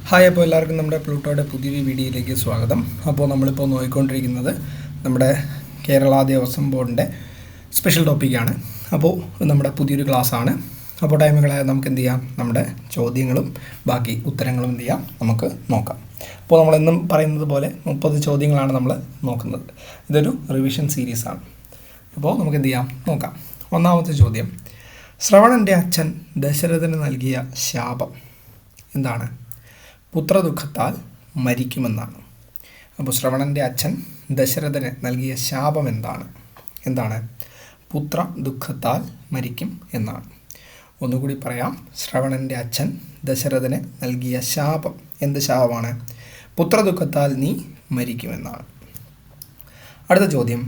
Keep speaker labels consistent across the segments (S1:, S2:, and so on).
S1: Hi, അപ്പോൾ എല്ലാവർക്കും നമ്മുടെ പ്ലൂട്ടോയുടെ പുതിയൊരു വീഡിയോയിലേക്ക് സ്വാഗതം. അപ്പോൾ നമ്മളിപ്പോൾ നോക്കിക്കൊണ്ടിരിക്കുന്നത് നമ്മുടെ കേരള ദേവസ്വം ബോർഡിൻ്റെ സ്പെഷ്യൽ ടോപ്പിക്കാണ്. അപ്പോൾ നമ്മുടെ പുതിയൊരു ക്ലാസ്സാണ്. അപ്പോൾ ടൈമുകളെ നമുക്ക് എന്ത് ചെയ്യാം, നമ്മുടെ ചോദ്യങ്ങളും ബാക്കി ഉത്തരങ്ങളും എന്ത് ചെയ്യാം നമുക്ക് നോക്കാം. അപ്പോൾ നമ്മളെന്നും പറയുന്നത് പോലെ 30 ചോദ്യങ്ങളാണ് നമ്മൾ നോക്കുന്നത്. ഇതൊരു റിവിഷൻ സീരീസാണ്. അപ്പോൾ നമുക്ക് എന്ത് ചെയ്യാം നോക്കാം. ഒന്നാമത്തെ ചോദ്യം, ശ്രവണൻ്റെ അച്ഛൻ ദശരഥന് നൽകിയ ശാപം എന്താണ്? പുത്രദുഃഖത്താൽ മരിക്കുമെന്നാണ്. അപ്പോൾ ശ്രവണൻ്റെ അച്ഛൻ ദശരഥന് നൽകിയ ശാപം എന്താണ്? പുത്ര ദുഃഖത്താൽ മരിക്കും എന്നാണ്. ഒന്നുകൂടി പറയാം, ശ്രവണൻ്റെ അച്ഛൻ ദശരഥന് നൽകിയ ശാപം എന്ത് ശാപമാണ്? പുത്രദുഃഖത്താൽ നീ മരിക്കുമെന്നാണ്. അടുത്ത ചോദ്യം,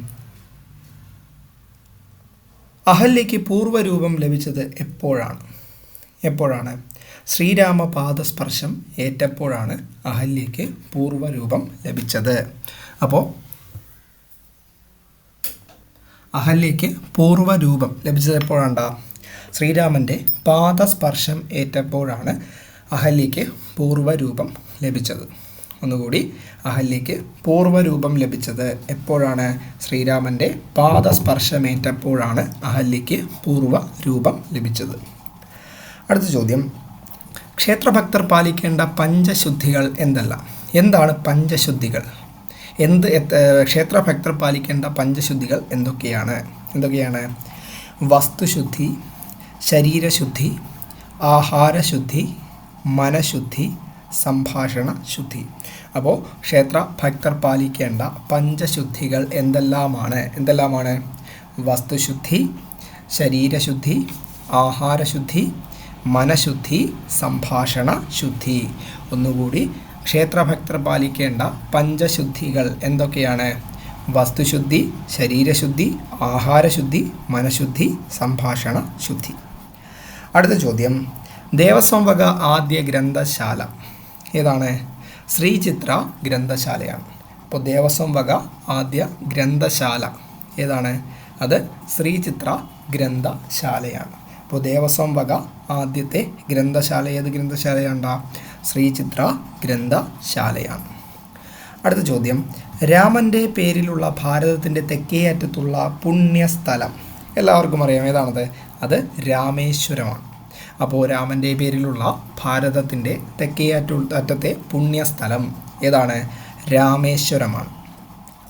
S1: അഹല്യയ്ക്ക് പൂർവ്വരൂപം ലഭിച്ചത് എപ്പോഴാണ്? ശ്രീരാമപാദസ്പർശം ഏറ്റപ്പോഴാണ് അഹല്യയ്ക്ക് പൂർവ്വരൂപം ലഭിച്ചത്. അപ്പോൾ അഹല്യയ്ക്ക് പൂർവ്വരൂപം ലഭിച്ചത് എപ്പോഴാണ്? ശ്രീരാമൻ്റെ പാദസ്പർശം ഏറ്റപ്പോഴാണ് അഹല്യയ്ക്ക് പൂർവ്വരൂപം ലഭിച്ചത്. ഒന്നുകൂടി, അഹല്യയ്ക്ക് പൂർവ്വരൂപം ലഭിച്ചത് എപ്പോഴാണ്? ശ്രീരാമൻ്റെ പാദസ്പർശമേറ്റപ്പോഴാണ് അഹല്യയ്ക്ക് പൂർവ്വരൂപം ലഭിച്ചത്. അടുത്ത ചോദ്യം, ക്ഷേത്രഭക്തർ പാലിക്കേണ്ട പഞ്ചശുദ്ധികൾ എന്താണ് പഞ്ചശുദ്ധികൾ? ക്ഷേത്രഭക്തർ പാലിക്കേണ്ട പഞ്ചശുദ്ധികൾ എന്തൊക്കെയാണ്? വസ്തുശുദ്ധി, ശരീരശുദ്ധി, ആഹാരശുദ്ധി, മനഃശുദ്ധി, സംഭാഷണ ശുദ്ധി. അപ്പോൾ ക്ഷേത്രഭക്തർ പാലിക്കേണ്ട പഞ്ചശുദ്ധികൾ എന്തെല്ലാമാണ്? വസ്തുശുദ്ധി, ശരീരശുദ്ധി, ആഹാരശുദ്ധി, മനഃശുദ്ധി, സംഭാഷണ ശുദ്ധി. ഒന്നുകൂടി, ക്ഷേത്രഭക്തർ പാലിക്കേണ്ട പഞ്ചശുദ്ധികൾ എന്തൊക്കെയാണ്? വസ്തുശുദ്ധി, ശരീരശുദ്ധി, ആഹാരശുദ്ധി, മനഃശുദ്ധി, സംഭാഷണ ശുദ്ധി. അടുത്ത ചോദ്യം, ദേവസ്വം വക ആദ്യ ഗ്രന്ഥശാല ഏതാണ്? ശ്രീചിത്ര ഗ്രന്ഥശാലയാണ്. അപ്പോൾ ദേവസ്വം വക ആദ്യ ഗ്രന്ഥശാല ഏതാണ്? അത് ശ്രീചിത്ര ഗ്രന്ഥശാലയാണ്. അപ്പോൾ ദേവസ്വം വക ആദ്യത്തെ ഗ്രന്ഥശാല ഏത് ഗ്രന്ഥശാലയാണ്? ശ്രീചിത്ര ഗ്രന്ഥശാലയാണ്. അടുത്ത ചോദ്യം, രാമൻ്റെ പേരിലുള്ള ഭാരതത്തിൻ്റെ തെക്കേ അറ്റത്തുള്ള പുണ്യസ്ഥലം എല്ലാവർക്കും അറിയാം, ഏതാണത്? അത് രാമേശ്വരമാണ്. അപ്പോൾ രാമൻ്റെ പേരിലുള്ള ഭാരതത്തിൻ്റെ തെക്കേ അറ്റത്തെ പുണ്യസ്ഥലം ഏതാണ്? രാമേശ്വരമാണ്.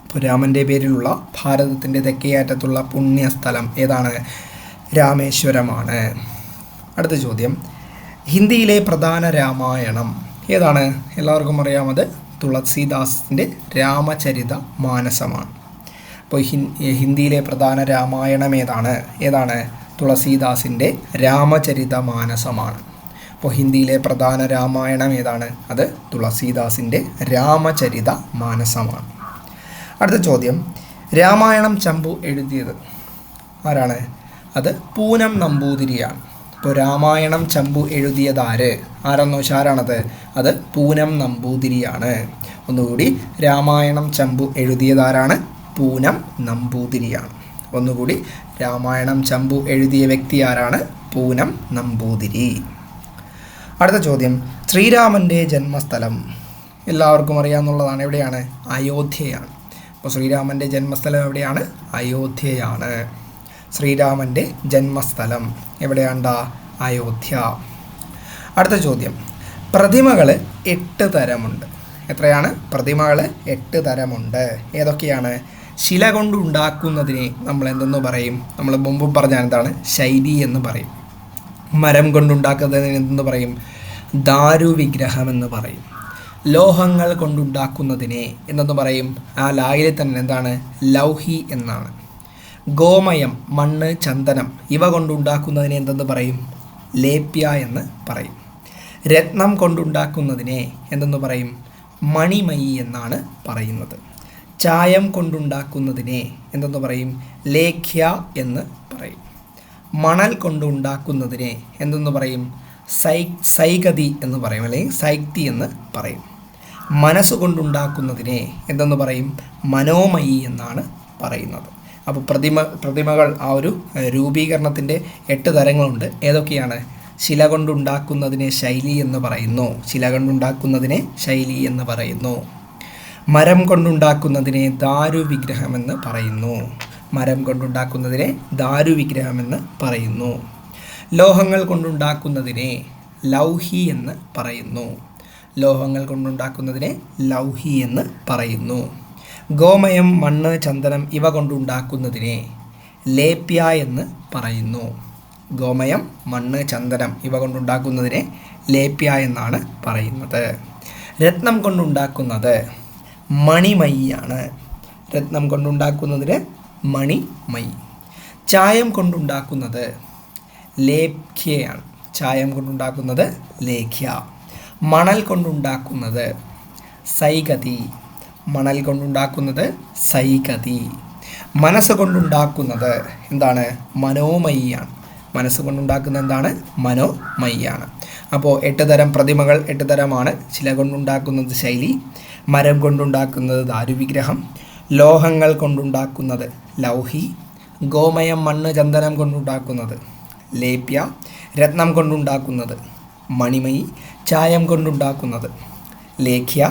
S1: അപ്പോൾ രാമൻ്റെ പേരിലുള്ള ഭാരതത്തിൻ്റെ തെക്കേ അറ്റത്തുള്ള പുണ്യസ്ഥലം ഏതാണ്? രാമേശ്വരമാണ്. അടുത്ത ചോദ്യം, ഹിന്ദിയിലെ പ്രധാന രാമായണം ഏതാണ്? എല്ലാവർക്കും അറിയാം, അത് തുളസീദാസിൻ്റെ രാമചരിത മാനസമാണ്. അപ്പോൾ ഹിന്ദിയിലെ പ്രധാന രാമായണം ഏതാണ്? തുളസീദാസിൻ്റെ രാമചരിത മാനസമാണ്. അപ്പോൾ ഹിന്ദിയിലെ പ്രധാന രാമായണം ഏതാണ്? അത് തുളസീദാസിൻ്റെ രാമചരിത മാനസമാണ്. അടുത്ത ചോദ്യം, രാമായണം ചമ്പു എഴുതിയത് ആരാണ്? അത് പൂനം നമ്പൂതിരിയാണ്. ഇപ്പോൾ രാമായണം ചമ്പു എഴുതിയത് ആരാണത്? അത് പൂനം നമ്പൂതിരിയാണ്. ഒന്നുകൂടി, രാമായണം ചമ്പു എഴുതിയതാരാണ്? പൂനം നമ്പൂതിരിയാണ്. ഒന്നുകൂടി, രാമായണം ചമ്പു എഴുതിയ വ്യക്തി ആരാണ്? പൂനം നമ്പൂതിരി. അടുത്ത ചോദ്യം, ശ്രീരാമൻ്റെ ജന്മസ്ഥലം എല്ലാവർക്കും അറിയാവുന്നതാണ്, എവിടെയാണ്? അയോധ്യയാണ്. അപ്പോൾ ശ്രീരാമൻ്റെ ജന്മസ്ഥലം എവിടെയാണ്? അയോധ്യയാണ്. ശ്രീരാമൻ്റെ ജന്മസ്ഥലം എവിടെയാണ്ട? അയോധ്യ. അടുത്ത ചോദ്യം, പ്രതിമകൾ 8 തരമുണ്ട്. എത്രയാണ്? പ്രതിമകൾ 8 തരമുണ്ട്. ഏതൊക്കെയാണ്? ശില കൊണ്ടുണ്ടാക്കുന്നതിനെ നമ്മൾ എന്തെന്ന് പറയും? നമ്മൾ മുമ്പ് പറഞ്ഞാൽ എന്താണ്? ശൈലി എന്ന് പറയും. മരം കൊണ്ടുണ്ടാക്കുന്നതിന് എന്തെന്ന് പറയും? ദാരുവിഗ്രഹം എന്ന് പറയും. ലോഹങ്ങൾ കൊണ്ടുണ്ടാക്കുന്നതിനെ എന്തെന്ന് പറയും? ആ ലായിൽ തന്നെ എന്താണ്? ലൗഹി എന്നാണ്. ഗോമയം, മണ്ണ്, ചന്ദനം ഇവ കൊണ്ടുണ്ടാക്കുന്നതിനെ എന്തെന്ന് പറയും? ലേപ്യ എന്ന് പറയും. രത്നം കൊണ്ടുണ്ടാക്കുന്നതിനെ എന്തെന്ന് പറയും? മണിമയി എന്നാണ് പറയുന്നത്. ചായം കൊണ്ടുണ്ടാക്കുന്നതിനെ എന്തെന്ന് പറയും? ലേഖ്യ എന്ന് പറയും. മണൽ കൊണ്ടുണ്ടാക്കുന്നതിനെ എന്തെന്ന് പറയും? സൈഗതി എന്ന് പറയും, അല്ലെങ്കിൽ സൈക്തി എന്ന് പറയും. മനസ്സുകൊണ്ടുണ്ടാക്കുന്നതിനെ എന്തെന്ന് പറയും? മനോമയി എന്നാണ് പറയുന്നത്. അപ്പോൾ പ്രതിമകൾ ആ ഒരു രൂപീകരണത്തിൻ്റെ 8 തരങ്ങളുണ്ട്. ഏതൊക്കെയാണ്? ശില കൊണ്ടുണ്ടാക്കുന്നതിനെ ശൈലി എന്ന് പറയുന്നു. ശില കൊണ്ടുണ്ടാക്കുന്നതിനെ ശൈലി എന്ന് പറയുന്നു. മരം കൊണ്ടുണ്ടാക്കുന്നതിനെ ദാരുവിഗ്രഹമെന്ന് പറയുന്നു. മരം കൊണ്ടുണ്ടാക്കുന്നതിനെ ദാരുവിഗ്രഹമെന്ന് പറയുന്നു. ലോഹങ്ങൾ കൊണ്ടുണ്ടാക്കുന്നതിനെ ലൗഹി എന്ന് പറയുന്നു. ലോഹങ്ങൾ കൊണ്ടുണ്ടാക്കുന്നതിനെ ലൗഹി എന്ന് പറയുന്നു. ഗോമയം, മണ്ണ്, ചന്ദനം ഇവ കൊണ്ടുണ്ടാക്കുന്നതിനെ ലേപ്യ എന്ന് പറയുന്നു. ഗോമയം, മണ്ണ്, ചന്ദനം ഇവ കൊണ്ടുണ്ടാക്കുന്നതിനെ ലേപ്യ എന്നാണ് പറയുന്നത്. രത്നം കൊണ്ടുണ്ടാക്കുന്നത് മണിമയിയാണ്. രത്നം കൊണ്ടുണ്ടാക്കുന്നതിന് മണിമയി. ചായം കൊണ്ടുണ്ടാക്കുന്നത് ലേഖ്യയാണ്. ചായം കൊണ്ടുണ്ടാക്കുന്നത് ലേഖ്യ. മണൽ കൊണ്ടുണ്ടാക്കുന്നത് സൈകതി. മണൽ കൊണ്ടുണ്ടാക്കുന്നത് സൈകതി. മനസ്സ് കൊണ്ടുണ്ടാക്കുന്നത് എന്താണ്? മനോമയിയാണ്. മനസ്സ് കൊണ്ടുണ്ടാക്കുന്നത് എന്താണ്? മനോമയിയാണ്. അപ്പോൾ 8 തരം പ്രതിമകൾ 8 തരമാണ്. ശില കൊണ്ടുണ്ടാക്കുന്നത് ശൈലി, മരം കൊണ്ടുണ്ടാക്കുന്നത് ദാരുവിഗ്രഹം, ലോഹങ്ങൾ കൊണ്ടുണ്ടാക്കുന്നത് ലൗഹി, ഗോമയം, മണ്ണ്, ചന്ദനം കൊണ്ടുണ്ടാക്കുന്നത് ലേപ്യ, രത്നം കൊണ്ടുണ്ടാക്കുന്നത് മണിമയി, ചായം കൊണ്ടുണ്ടാക്കുന്നത് ലേഖ്യ,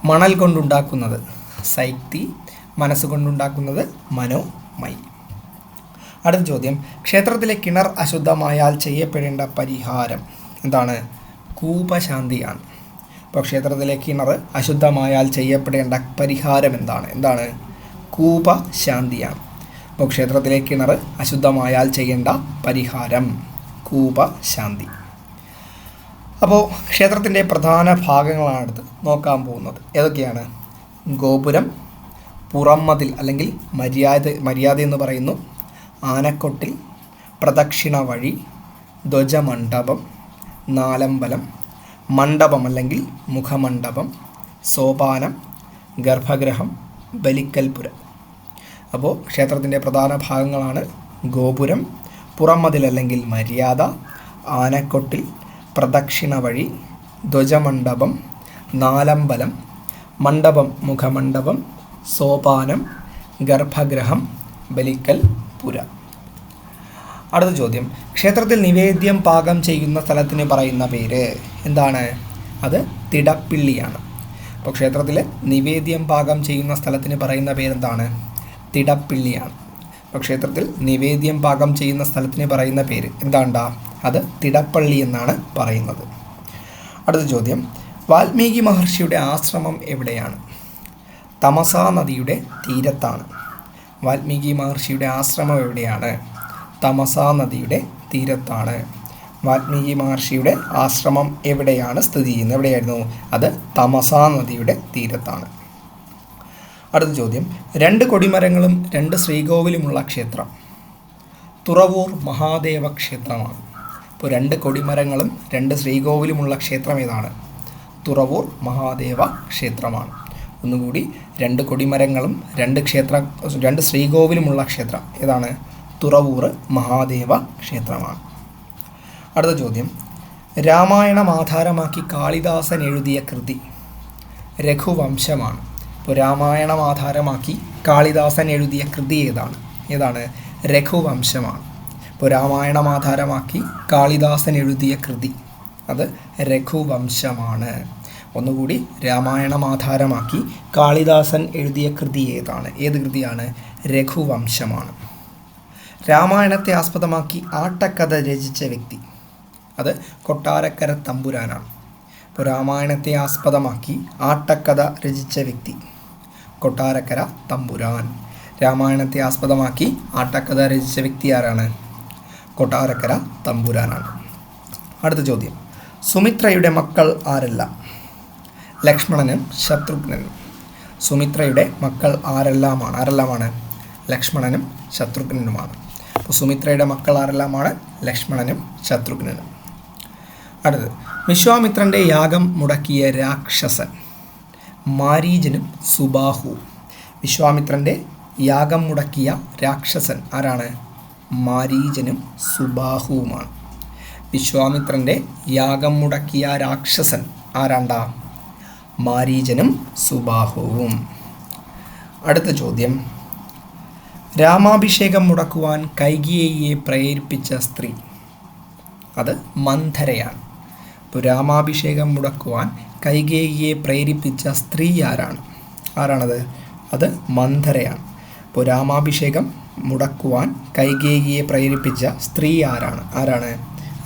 S1: മണൽ കൊണ്ടുണ്ടാക്കുന്നത് സൈക്തി, മനസ്സ് കൊണ്ടുണ്ടാക്കുന്നത് മനോമയി. അടുത്ത ചോദ്യം, ക്ഷേത്രത്തിലെ കിണർ അശുദ്ധമായാൽ ചെയ്യപ്പെടേണ്ട പരിഹാരം എന്താണ്? കൂപശാന്തിയാണ്. അപ്പോൾ ക്ഷേത്രത്തിലെ കിണർ അശുദ്ധമായാൽ ചെയ്യപ്പെടേണ്ട പരിഹാരം എന്താണ്? കൂപശാന്തിയാണ്. അപ്പോൾ ക്ഷേത്രത്തിലെ കിണർ അശുദ്ധമായാൽ ചെയ്യേണ്ട പരിഹാരം കൂപശാന്തി. അപ്പോൾ ക്ഷേത്രത്തിൻ്റെ പ്രധാന ഭാഗങ്ങളാണ് അടുത്ത് നോക്കാൻ പോകുന്നത്. ഏതൊക്കെയാണ്? ഗോപുരം, പുറംമതിൽ അല്ലെങ്കിൽ മര്യാദ എന്ന് പറയുന്നു, ആനക്കൊട്ടിൽ, പ്രദക്ഷിണ വഴി, ധ്വജമണ്ഡപം, നാലമ്പലം, മണ്ഡപം അല്ലെങ്കിൽ മുഖമണ്ഡപം, സോപാനം, ഗർഭഗൃഹം, ബലിക്കൽപുരം. അപ്പോൾ ക്ഷേത്രത്തിൻ്റെ പ്രധാന ഭാഗങ്ങളാണ് ഗോപുരം, പുറംമതിൽ അല്ലെങ്കിൽ മര്യാദ, ആനക്കൊട്ടിൽ, പ്രദക്ഷിണ വഴി, ധ്വജമണ്ഡപം, നാലമ്പലം, മണ്ഡപം മുഖമണ്ഡപം, സോപാനം, ഗർഭഗൃഹം, ബലിക്കൽപുര. അടുത്ത ചോദ്യം, ക്ഷേത്രത്തിൽ നിവേദ്യം പാകം ചെയ്യുന്ന സ്ഥലത്തിന് പറയുന്ന പേര് എന്താണ്? അത് തിടപ്പിള്ളിയാണ്. അപ്പോൾ ക്ഷേത്രത്തിൽ നിവേദ്യം പാകം ചെയ്യുന്ന സ്ഥലത്തിന് പറയുന്ന പേരെന്താണ്? തിടപ്പിള്ളിയാണ്. അപ്പോൾ ക്ഷേത്രത്തിൽ നിവേദ്യം പാകം ചെയ്യുന്ന സ്ഥലത്തിന് പറയുന്ന പേര് എന്താണ്ടാ? അത് തിടപ്പള്ളി എന്നാണ് പറയുന്നത്. അടുത്ത ചോദ്യം, വാൽമീകി മഹർഷിയുടെ ആശ്രമം എവിടെയാണ്? തമസാ നദിയുടെ തീരത്താണ്. വാൽമീകി മഹർഷിയുടെ ആശ്രമം എവിടെയാണ്? തമസാ നദിയുടെ തീരത്താണ്. വാൽമീകി മഹർഷിയുടെ ആശ്രമം എവിടെയാണ് സ്ഥിതി ചെയ്യുന്നത്? എവിടെയായിരുന്നു? അത് തമസാ നദിയുടെ തീരത്താണ്. അടുത്ത ചോദ്യം, 2 കൊടിമരങ്ങളും 2 ശ്രീകോവിലുമുള്ള ക്ഷേത്രം തുറവൂർ മഹാദേവ ക്ഷേത്രമാണ്. ഇപ്പോൾ 2 കൊടിമരങ്ങളും 2 ശ്രീകോവിലുമുള്ള ക്ഷേത്രം ഏതാണ്? തുറവൂർ മഹാദേവ ക്ഷേത്രമാണ്. ഒന്നുകൂടി, 2 കൊടിമരങ്ങളും 2 ശ്രീകോവിലുമുള്ള ക്ഷേത്രം ഏതാണ്? തുറവൂർ മഹാദേവ ക്ഷേത്രമാണ്. അടുത്ത ചോദ്യം, രാമായണം ആധാരമാക്കി കാളിദാസൻ എഴുതിയ കൃതി രഘുവംശമാണ്. ഇപ്പോൾ രാമായണം ആധാരമാക്കി കാളിദാസൻ എഴുതിയ കൃതി ഏതാണ്? രഘുവംശമാണ്. ഇപ്പോൾ രാമായണം ആധാരമാക്കി കാളിദാസൻ എഴുതിയ കൃതി അത് രഘുവംശമാണ്. ഒന്നുകൂടി, രാമായണം ആധാരമാക്കി കാളിദാസൻ എഴുതിയ കൃതി ഏത് കൃതിയാണ്? രഘുവംശമാണ്. രാമായണത്തെ ആസ്പദമാക്കി ആട്ടക്കഥ രചിച്ച വ്യക്തി അത് കൊട്ടാരക്കര തമ്പുരാനാണ്. ഇപ്പോൾ രാമായണത്തെ ആസ്പദമാക്കി ആട്ടക്കഥ രചിച്ച വ്യക്തി കൊട്ടാരക്കര തമ്പുരാൻ. രാമായണത്തെ ആസ്പദമാക്കി ആട്ടക്കഥ രചിച്ച വ്യക്തി ആരാണ്? കൊട്ടാരക്കര തമ്പുരാനാണ്. അടുത്ത ചോദ്യം, സുമിത്രയുടെ മക്കൾ ആരെല്ലാം? ലക്ഷ്മണനും ശത്രുഘ്നനും. സുമിത്രയുടെ മക്കൾ ആരെല്ലാമാണ്? ലക്ഷ്മണനും ശത്രുഘ്നനുമാണ്. അപ്പോൾ സുമിത്രയുടെ മക്കൾ ആരെല്ലാമാണ്? ലക്ഷ്മണനും ശത്രുഘ്നനും. അടുത്തത്, വിശ്വാമിത്രൻ്റെ യാഗം മുടക്കിയ രാക്ഷസൻ മാരീചനും സുബാഹു. വിശ്വാമിത്രൻ്റെ യാഗം മുടക്കിയ രാക്ഷസൻ ആരാണ്? മാരീചനും സുബാഹുവുമാണ്. വിശ്വാമിത്രൻ്റെ യാഗം മുടക്കിയ രാക്ഷസൻ ആരാണ്ടാ? മാരീചനും സുബാഹുവും. അടുത്ത ചോദ്യം, രാമാഭിഷേകം മുടക്കുവാൻ കൈകേയിയെ പ്രേരിപ്പിച്ച സ്ത്രീ, അത് മന്ധരയാണ്. അപ്പോൾ രാമാഭിഷേകം മുടക്കുവാൻ കൈകേയിയെ പ്രേരിപ്പിച്ച സ്ത്രീ ആരാണത്? അത് മന്ധരയാണ്. അപ്പോൾ രാമാഭിഷേകം മുടക്കുവാൻ കൈകേയിയെ പ്രേരിപ്പിച്ച സ്ത്രീ ആരാണ്?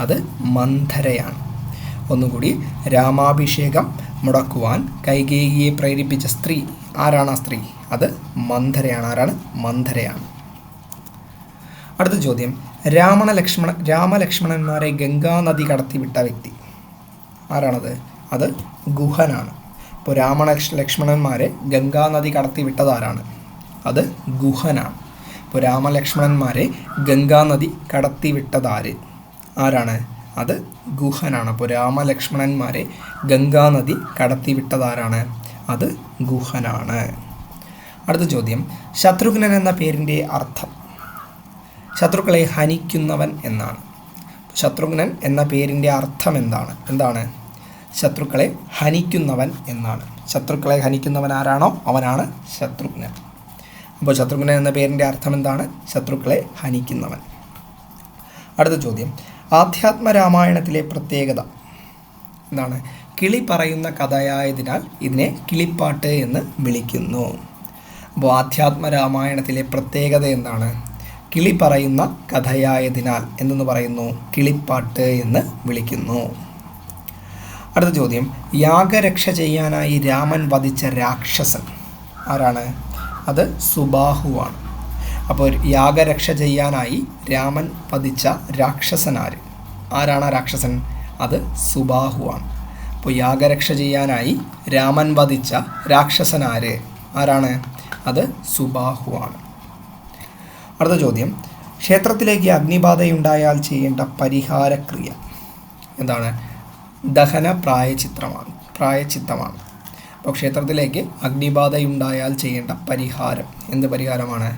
S1: അത് മന്ധരയാണ്. ഒന്നുകൂടി, രാമാഭിഷേകം മുടക്കുവാൻ കൈകേയിയെ പ്രേരിപ്പിച്ച സ്ത്രീ ആരാണ്? ആ സ്ത്രീ അത് മന്ധരയാണ്. മന്ധരയാണ്. അടുത്ത ചോദ്യം, രാമലക്ഷ്മണന്മാരെ ഗംഗാനദി കടത്തിവിട്ട വ്യക്തി ആരാണത്? അത് ഗുഹനാണ്. ഇപ്പോൾ ലക്ഷ്മണന്മാരെ ഗംഗാനദി കടത്തിവിട്ടത് ആരാണ്? അത് ഗുഹനാണ്. ഇപ്പോൾ രാമലക്ഷ്മണന്മാരെ ഗംഗാനദി കടത്തിവിട്ടത് ആരാണ്? അത് ഗുഹനാണ്. അപ്പോൾ രാമലക്ഷ്മണന്മാരെ ഗംഗാനദി കടത്തിവിട്ടത് ആരാണ്? അത് ഗുഹനാണ്. അടുത്ത ചോദ്യം, ശത്രുഘ്നൻ എന്ന പേരിൻ്റെ അർത്ഥം? ശത്രുക്കളെ ഹനിക്കുന്നവൻ എന്നാണ്. ശത്രുഘ്നൻ എന്ന പേരിൻ്റെ അർത്ഥം എന്താണ്? ശത്രുക്കളെ ഹനിക്കുന്നവൻ എന്നാണ്. ശത്രുക്കളെ ഹനിക്കുന്നവൻ ആരാണോ അവനാണ് ശത്രുഘ്നൻ. അപ്പോൾ ശത്രുഘ്നൻ എന്ന പേരിൻ്റെ അർത്ഥം എന്താണ്? ശത്രുക്കളെ ഹനിക്കുന്നവൻ. അടുത്ത ചോദ്യം, ആധ്യാത്മരാമായണത്തിലെ പ്രത്യേകത എന്താണ്? കിളി പറയുന്ന കഥയായതിനാൽ ഇതിനെ കിളിപ്പാട്ട് എന്ന് വിളിക്കുന്നു. അപ്പോൾ ആധ്യാത്മരാമായണത്തിലെ പ്രത്യേകത എന്താണ്? കിളി പറയുന്ന കഥയായതിനാൽ എന്തെന്ന് പറയുന്നു? കിളിപ്പാട്ട് എന്ന് വിളിക്കുന്നു. അടുത്ത ചോദ്യം, യാഗരക്ഷ ചെയ്യാനായി രാമൻ വധിച്ച രാക്ഷസൻ ആരാണ്? അത് സുബാഹുവാണ്. അപ്പോൾ യാഗരക്ഷ ചെയ്യാനായി രാമൻ വധിച്ച രാക്ഷസൻ ആരാണ്? രാക്ഷസൻ അത് സുബാഹുവാണ്. അപ്പോൾ യാഗരക്ഷ ചെയ്യാനായി രാമൻ വധിച്ച രാക്ഷസൻ ആരാണ്? അത് സുബാഹുവാണ്. അടുത്ത ചോദ്യം, ക്ഷേത്രത്തിലേക്ക് അഗ്നിബാധയുണ്ടായാൽ ചെയ്യേണ്ട പരിഹാരക്രിയ എന്താണ്? ദഹന പ്രായച്ചിത്തമാണ്. അപ്പോൾ ക്ഷേത്രത്തിലേക്ക് അഗ്നിബാധയുണ്ടായാൽ ചെയ്യേണ്ട പരിഹാരം എന്ത് പരിഹാരമാണ്?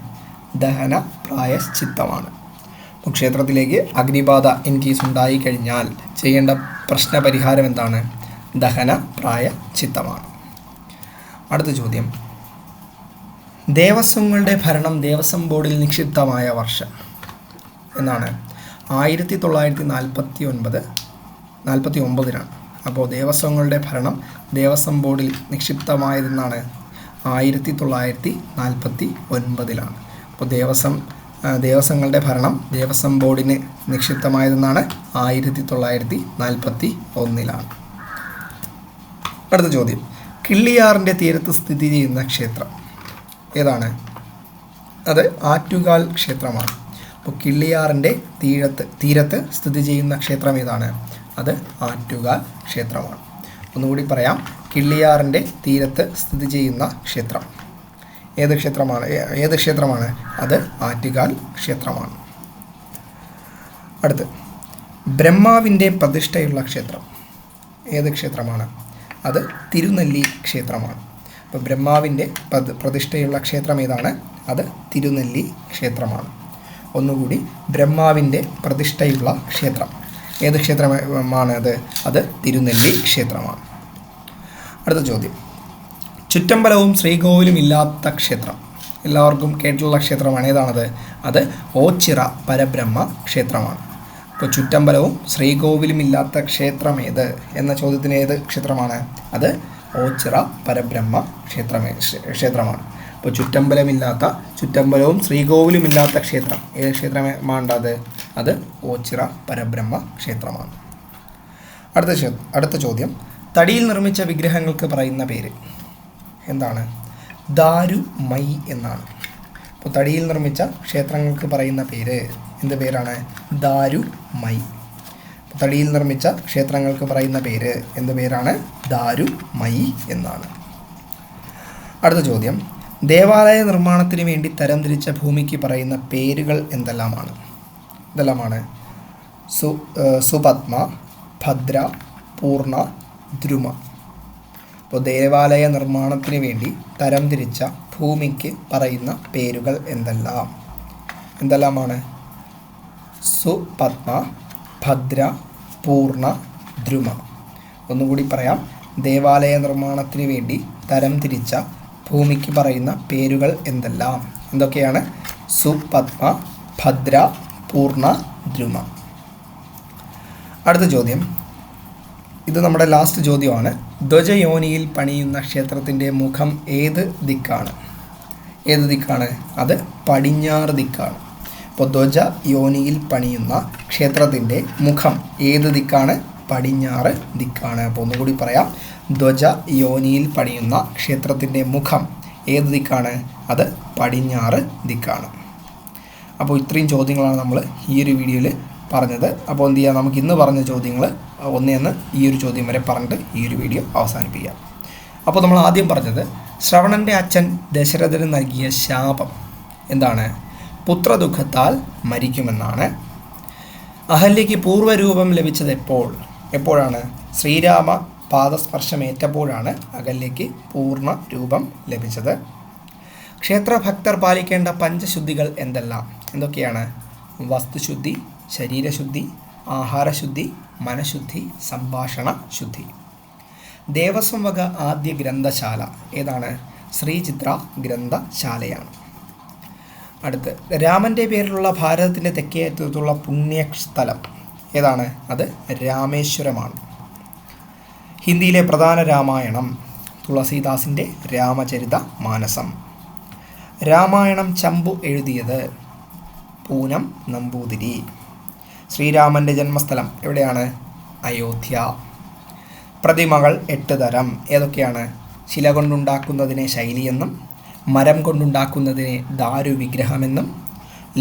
S1: ദഹന പ്രായശ്ചിത്തമാണ്. അപ്പോൾ ക്ഷേത്രത്തിലേക്ക് അഗ്നിബാധ ഇൻ കേസ് ഉണ്ടായിക്കഴിഞ്ഞാൽ ചെയ്യേണ്ട പ്രശ്നപരിഹാരം എന്താണ്? ദഹന പ്രായശ്ചിത്തമാണ്. അടുത്ത ചോദ്യം, ദേവസ്വങ്ങളുടെ ഭരണം ദേവസ്വം ബോർഡിൽ നിക്ഷിപ്തമായ വർഷം എന്നാണ്? 1949 അപ്പോൾ ദേവസ്വങ്ങളുടെ ഭരണം ദേവസ്വം ബോർഡിൽ നിക്ഷിപ്തമായതെന്നാണ്? 1949. അപ്പോൾ ദേവസ്വങ്ങളുടെ ഭരണം ദേവസ്വം ബോർഡിന് നിക്ഷിപ്തമായതെന്നാണ്? 1941. അടുത്ത ചോദ്യം, കിള്ളിയാറിൻ്റെ തീരത്ത് സ്ഥിതി ചെയ്യുന്ന ക്ഷേത്രം ഏതാണ്? അത് ആറ്റുകാൽ ക്ഷേത്രമാണ്. അപ്പോൾ കിള്ളിയാറിൻ്റെ തീരത്ത് സ്ഥിതി ചെയ്യുന്ന ക്ഷേത്രം ഏതാണ്? അത് ആറ്റുകാൽ ക്ഷേത്രമാണ്. ഒന്നുകൂടി പറയാം, കിള്ളിയാറിൻ്റെ തീരത്ത് സ്ഥിതി ചെയ്യുന്ന ക്ഷേത്രം ഏത് ക്ഷേത്രമാണ്? അത് ആറ്റുകാൽ ക്ഷേത്രമാണ്. അടുത്ത്, ബ്രഹ്മാവിൻ്റെ പ്രതിഷ്ഠയുള്ള ക്ഷേത്രം ഏത് ക്ഷേത്രമാണ്? അത് തിരുനെല്ലി ക്ഷേത്രമാണ്. അപ്പോൾ ബ്രഹ്മാവിൻ്റെ പ്രതിഷ്ഠയുള്ള ക്ഷേത്രം ഏതാണ്? അത് തിരുനെല്ലി ക്ഷേത്രമാണ്. ഒന്നുകൂടി, ബ്രഹ്മാവിൻ്റെ പ്രതിഷ്ഠയുള്ള ക്ഷേത്രം ഏത് ക്ഷേത്രമാണ്? അത് തിരുനെല്ലി ക്ഷേത്രമാണ്. അടുത്ത ചോദ്യം, ചുറ്റമ്പലവും ശ്രീകോവിലും ഇല്ലാത്ത ക്ഷേത്രം എല്ലാവർക്കും കേട്ടിട്ടുള്ള ക്ഷേത്രമാണ്. ഏതാണത്? അത് ഓച്ചിറ പരബ്രഹ്മ ക്ഷേത്രമാണ്. ഇപ്പോൾ ചുറ്റമ്പലവും ശ്രീകോവിലും ഇല്ലാത്ത ക്ഷേത്രം ഏത് എന്ന ചോദ്യത്തിന് ഏത് ക്ഷേത്രമാണ്? അത് ഓച്ചിറ പരബ്രഹ്മ ക്ഷേത്രമാണ്. അപ്പോൾ ചുറ്റമ്പലവും ശ്രീകോവിലും ഇല്ലാത്ത ക്ഷേത്രം ഏത് ക്ഷേത്രമാണത്? അത് ഓച്ചിറ പരബ്രഹ്മ ക്ഷേത്രമാണ്. അടുത്ത ചോദ്യം, തടിയിൽ നിർമ്മിച്ച വിഗ്രഹങ്ങൾക്ക് പറയുന്ന പേര് എന്താണ്? ദാരുമൈ എന്നാണ്. അപ്പോൾ തടിയിൽ നിർമ്മിച്ച ക്ഷേത്രങ്ങൾക്ക് പറയുന്ന പേര് എന്ത് പേരാണ്? ദാരുമൈ. തടിയിൽ നിർമ്മിച്ച ക്ഷേത്രങ്ങൾക്ക് പറയുന്ന പേര് എന്ത് പേരാണ്? ദാരുമൈ എന്നാണ്. അടുത്ത ചോദ്യം, ദേവാലയ നിർമ്മാണത്തിന് വേണ്ടി തരംതിരിച്ച ഭൂമിക്ക് പറയുന്ന പേരുകൾ ഇതെല്ലാമാണ്? സുപത്മ, ഭദ്ര, പൂർണ്ണ, ദ്രുമ. അപ്പോൾ ദേവാലയ നിർമ്മാണത്തിന് വേണ്ടി തരംതിരിച്ച ഭൂമിക്ക് പറയുന്ന പേരുകൾ എന്തെല്ലാമാണ്? സുപത്മ, ഭദ്ര, പൂർണ്ണ, ദ്രുമ. ഒന്നുകൂടി പറയാം, ദേവാലയ നിർമ്മാണത്തിന് വേണ്ടി തരംതിരിച്ച ഭൂമിക്ക് പറയുന്ന പേരുകൾ എന്തൊക്കെയാണ്? സുപത്മ, ഭദ്ര, പൂർണ്ണ, ദ്രുമ. അടുത്ത ചോദ്യം, ഇത് നമ്മുടെ ലാസ്റ്റ് ചോദ്യമാണ്. ധ്വജയോനിയിൽ പണിയുന്ന ക്ഷേത്രത്തിൻ്റെ മുഖം ഏത് ദിക്കാണ്? ഏത് ദിക്കാണ്? അത് പടിഞ്ഞാറ് ദിക്കാണ്. അപ്പോൾ ധ്വജ യോനിയിൽ പണിയുന്ന ക്ഷേത്രത്തിൻ്റെ മുഖം ഏത് ദിക്കാണ്? പടിഞ്ഞാറ് ദിക്കാണ്. അപ്പോൾ ഒന്നുകൂടി പറയാം, ധ്വജ യോനിയിൽ പണിയുന്ന ക്ഷേത്രത്തിൻ്റെ മുഖം ഏത് ദിക്കാണ്? അത് പടിഞ്ഞാറ് ദിക്കാണ്. അപ്പോൾ ഇത്രയും ചോദ്യങ്ങളാണ് നമ്മൾ ഈ ഒരു വീഡിയോയിൽ പറഞ്ഞത്. അപ്പോൾ എന്ത് ചെയ്യുക, നമുക്ക് ഇന്ന് പറഞ്ഞ ചോദ്യങ്ങൾ ഒന്നേന്ന് ഈ ഒരു ചോദ്യം വരെ പറഞ്ഞിട്ട് ഈ ഒരു വീഡിയോ അവസാനിപ്പിക്കാം. അപ്പോൾ നമ്മൾ ആദ്യം പറഞ്ഞത് ശ്രവണൻ്റെ അച്ഛൻ ദശരഥന് നൽകിയ ശാപം എന്താണ്? പുത്രദുഃഖത്താൽ മരിക്കുമെന്നാണ്. അഹല്യയ്ക്ക് പൂർവ്വരൂപം ലഭിച്ചത് എപ്പോഴാണ്? ശ്രീരാമ പാദസ്പർശമേറ്റപ്പോഴാണ് അഹല്യയ്ക്ക് പൂർണ്ണ രൂപം ലഭിച്ചത്. ക്ഷേത്രഭക്തർ പാലിക്കേണ്ട പഞ്ചശുദ്ധികൾ എന്തൊക്കെയാണ്? വസ്തുശുദ്ധി, ശരീരശുദ്ധി, ആഹാരശുദ്ധി, മനഃശുദ്ധി, സംഭാഷണ ശുദ്ധി. ദേവസ്വം വക ആദ്യ ഗ്രന്ഥശാല ഏതാണ്? ശ്രീചിത്ര ഗ്രന്ഥശാലയാണ്. അടുത്ത്, രാമൻ്റെ പേരിലുള്ള ഭാരതത്തിൻ്റെ തെക്കേ അറ്റത്തുള്ള പുണ്യസ്ഥലം ഏതാണ്? അത് രാമേശ്വരമാണ്. ഹിന്ദിയിലെ പ്രധാന രാമായണം തുളസീദാസിൻ്റെ രാമചരിത മാനസം. രാമായണം ചമ്പു എഴുതിയത് പൂനം നമ്പൂതിരി. ശ്രീരാമൻ്റെ ജന്മസ്ഥലം എവിടെയാണ്? അയോധ്യ. പ്രതിമകൾ 8 തരം ഏതൊക്കെയാണ്? ശില കൊണ്ടുണ്ടാക്കുന്നതിനെ ശൈലിയെന്നും, മരം കൊണ്ടുണ്ടാക്കുന്നതിനെ ദാരുവിഗ്രഹമെന്നും,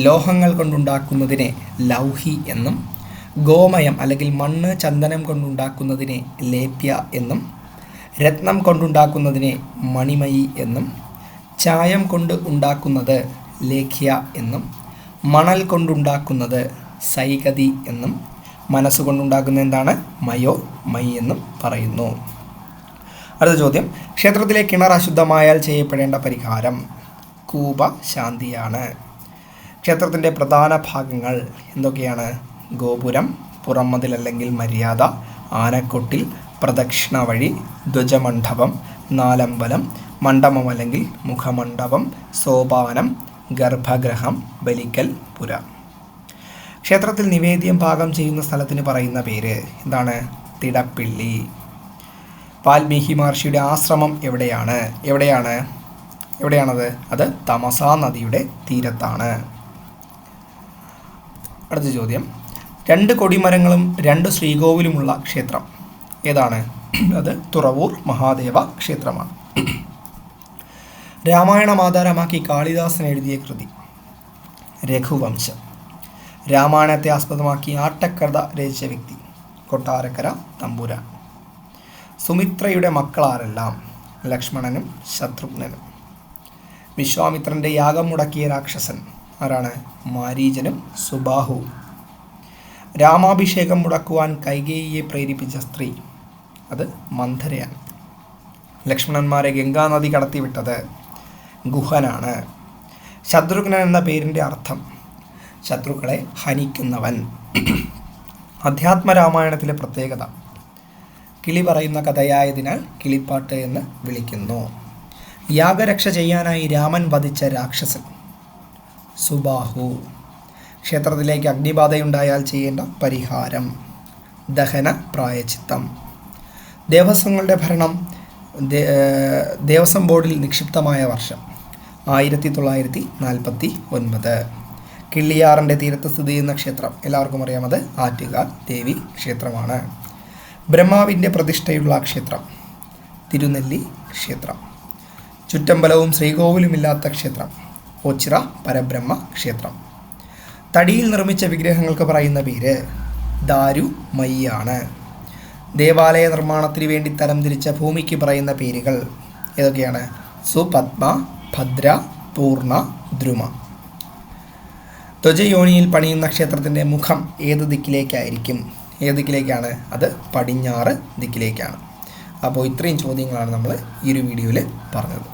S1: ലോഹങ്ങൾ കൊണ്ടുണ്ടാക്കുന്നതിനെ ലൗഹി എന്നും, ഗോമയം അല്ലെങ്കിൽ മണ്ണ് ചന്ദനം കൊണ്ടുണ്ടാക്കുന്നതിനെ ലേപ്യ എന്നും, രത്നം കൊണ്ടുണ്ടാക്കുന്നതിനെ മണിമയി എന്നും, ചായം കൊണ്ട് ഉണ്ടാക്കുന്നത് ലേഖ്യ എന്നും, മണൽ കൊണ്ടുണ്ടാക്കുന്നത് സൈകതി എന്നും, മനസ്സുകൊണ്ടുണ്ടാക്കുന്ന എന്താണ്? മൈ എന്നും പറയുന്നു. അടുത്ത ചോദ്യം, ക്ഷേത്രത്തിലെ കിണർ അശുദ്ധമായാൽ ചെയ്യപ്പെടേണ്ട പരിഹാരം കൂപശാന്തിയാണ്. ക്ഷേത്രത്തിൻ്റെ പ്രധാന ഭാഗങ്ങൾ എന്തൊക്കെയാണ്? ഗോപുരം, പുറംമതിൽ അല്ലെങ്കിൽ മര്യാദ, ആനക്കൊട്ടിൽ, പ്രദക്ഷിണ വഴി, ധ്വജമണ്ഡപം, നാലമ്പലം, മണ്ഡപം അല്ലെങ്കിൽ മുഖമണ്ഡപം, സോപാനം, ഗർഭഗൃഹം, ബലിക്കൽ പുര. ക്ഷേത്രത്തിൽ നിവേദ്യം പാകം ചെയ്യുന്ന സ്ഥലത്തിന് പറയുന്ന പേര് എന്താണ്? തിടപ്പിള്ളി. വാൽമീകി മഹർഷിയുടെ ആശ്രമം എവിടെയാണത്? അത് തമസാ നദിയുടെ തീരത്താണ്. അടുത്ത ചോദ്യം, 2 കൊടിമരങ്ങളും 2 ശ്രീകോവിലുമുള്ള ക്ഷേത്രം ഏതാണ്? അത് തുറവൂർ മഹാദേവ ക്ഷേത്രമാണ്. രാമായണം ആധാരമാക്കി കാളിദാസൻ എഴുതിയ കൃതി രഘുവംശം. രാമായണത്തെ ആസ്പദമാക്കി ആട്ടക്കഥ രചിച്ച വ്യക്തി കൊട്ടാരക്കര തമ്പുരാൻ. സുമിത്രയുടെ മക്കളാരെല്ലാം? ലക്ഷ്മണനും ശത്രുഘ്നനും. വിശ്വാമിത്രൻ്റെ യാഗം മുടക്കിയ രാക്ഷസൻ ആരാണ്? മാരീചനും സുബാഹുവും. രാമാഭിഷേകം മുടക്കുവാൻ കൈകേയിയെ പ്രേരിപ്പിച്ച സ്ത്രീ അത് മന്ധരയാണ്. ലക്ഷ്മണന്മാരെ ഗംഗാനദി കടത്തിവിട്ടത് ഗുഹനാണ്. ശത്രുഘ്നൻ എന്ന പേരിൻ്റെ അർത്ഥം ശത്രുക്കളെ ഹനിക്കുന്നവൻ. അധ്യാത്മരാമായണത്തിലെ പ്രത്യേകത കിളി പറയുന്ന കഥയായതിനാൽ കിളിപ്പാട്ട് എന്ന് വിളിക്കുന്നു. യാഗരക്ഷ ചെയ്യാനായി രാമൻ വധിച്ച രാക്ഷസൻ സുബാഹു. ക്ഷേത്രത്തിലേക്ക് അഗ്നിബാധയുണ്ടായാൽ ചെയ്യേണ്ട പരിഹാരം ദഹന പ്രായച്ചിത്തം. ദേവസ്വങ്ങളുടെ ഭരണം ദേവസ്വം ബോർഡിൽ നിക്ഷിപ്തമായ വർഷം 1949. കിള്ളിയാറിൻ്റെ തീരത്ത് സ്ഥിതി ചെയ്യുന്ന ക്ഷേത്രം എല്ലാവർക്കും അറിയാം, അത് ആറ്റുകാൽ ദേവി ക്ഷേത്രമാണ്. ബ്രഹ്മാവിൻ്റെ പ്രതിഷ്ഠയുള്ള ക്ഷേത്രം തിരുനെല്ലി ക്ഷേത്രം. ചുറ്റമ്പലവും ശ്രീകോവിലുമില്ലാത്ത ക്ഷേത്രം ഓച്ചിറ പരബ്രഹ്മ ക്ഷേത്രം. തടിയിൽ നിർമ്മിച്ച വിഗ്രഹങ്ങൾക്ക് പറയുന്ന പേര് ദാരുമയ്യാണ്. ദേവാലയ നിർമ്മാണത്തിന് വേണ്ടി തരംതിരിച്ച ഭൂമിക്ക് പറയുന്ന പേരുകൾ ഏതൊക്കെയാണ്? സുപത്മ, ഭദ്ര, പൂർണ്ണ, ദ്രുമ. ധ്വജയോനിയിൽ പണിയുന്ന ക്ഷേത്രത്തിൻ്റെ മുഖം ഏത് ദിക്കിലേക്കാണ്? അത് പടിഞ്ഞാറ് ദിക്കിലേക്കാണ്. അപ്പോൾ ഇത്രയും ചോദ്യങ്ങളാണ് നമ്മൾ ഈ ഒരു വീഡിയോയിൽ പറഞ്ഞത്.